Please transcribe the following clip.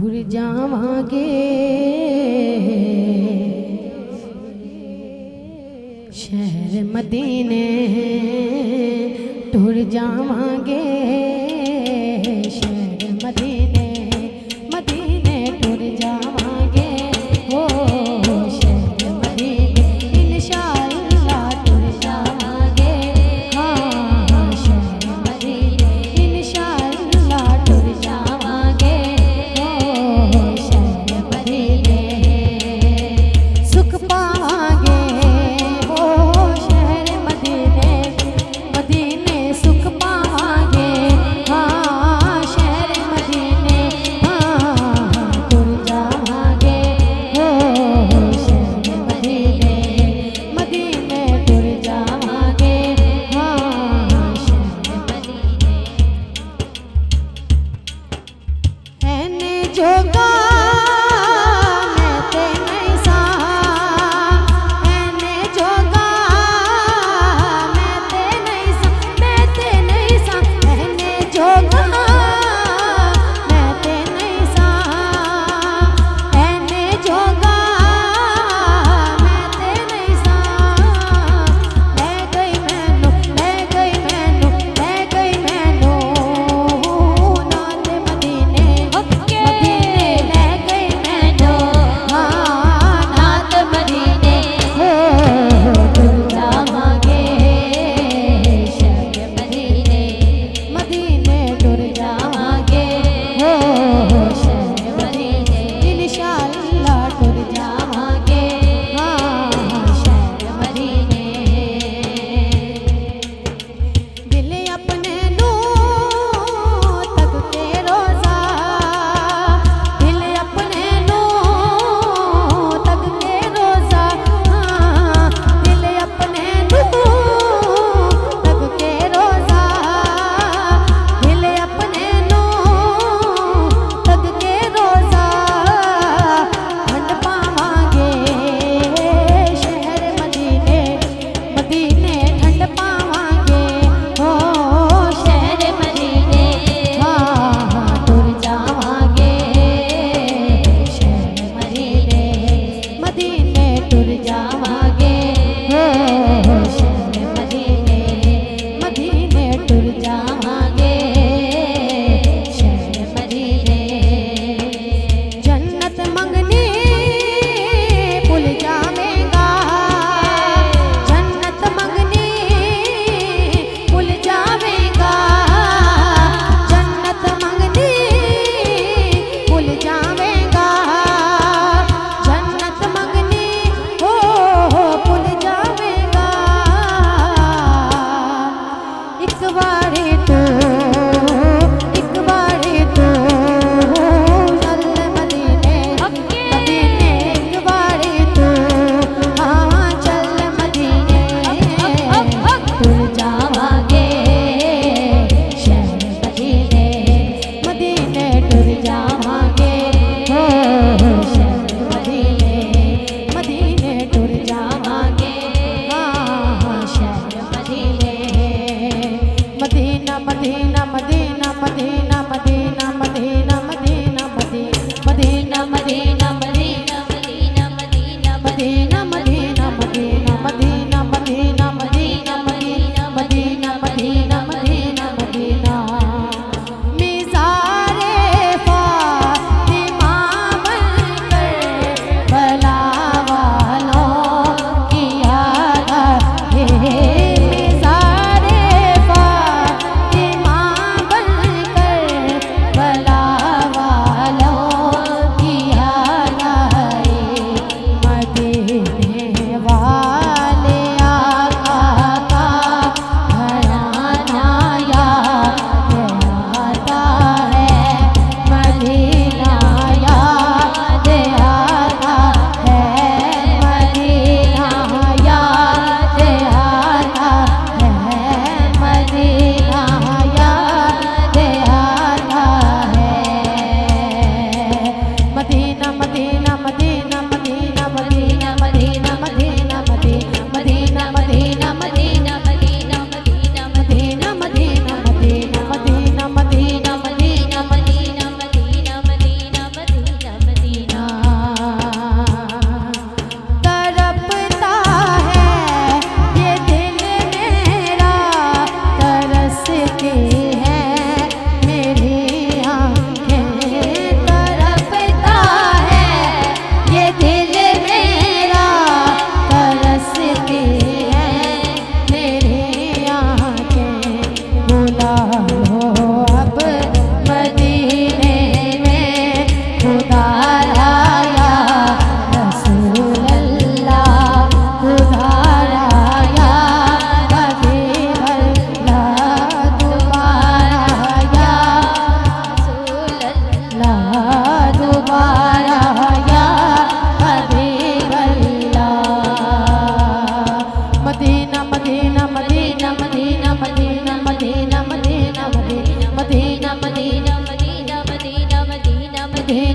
टुर जावांगे शहर मदीने, टुर जावांगे शहर मदीने, मदीने टुर जावांगे हो शहर मदीने, इंशाअल्लाह टुर जावांगे हाँ शहर मदीने, इंशाअल्लाह टुर जावांगे हो शहर मदीने, सुख पावांगे हो शहर मदीने, मदीने सुख पावांगे हाँ शहर मदीने, हाँ टुर जावांगे हो शहर मदीने, मदीने टुर जावांगे हाँ शहर मदीने। ऐने जोगा मैं ते नहीं सा, ऐने जोगा मैं ते नहीं सा, मैं ते नहीं सा, ऐने जोगा मैं ते नहीं सा, ऐने जोगा मैं ते नहीं सा, ले गई मैनू, ले गई मैनू, ले गई मैनू नाल मदीने, मदीने ले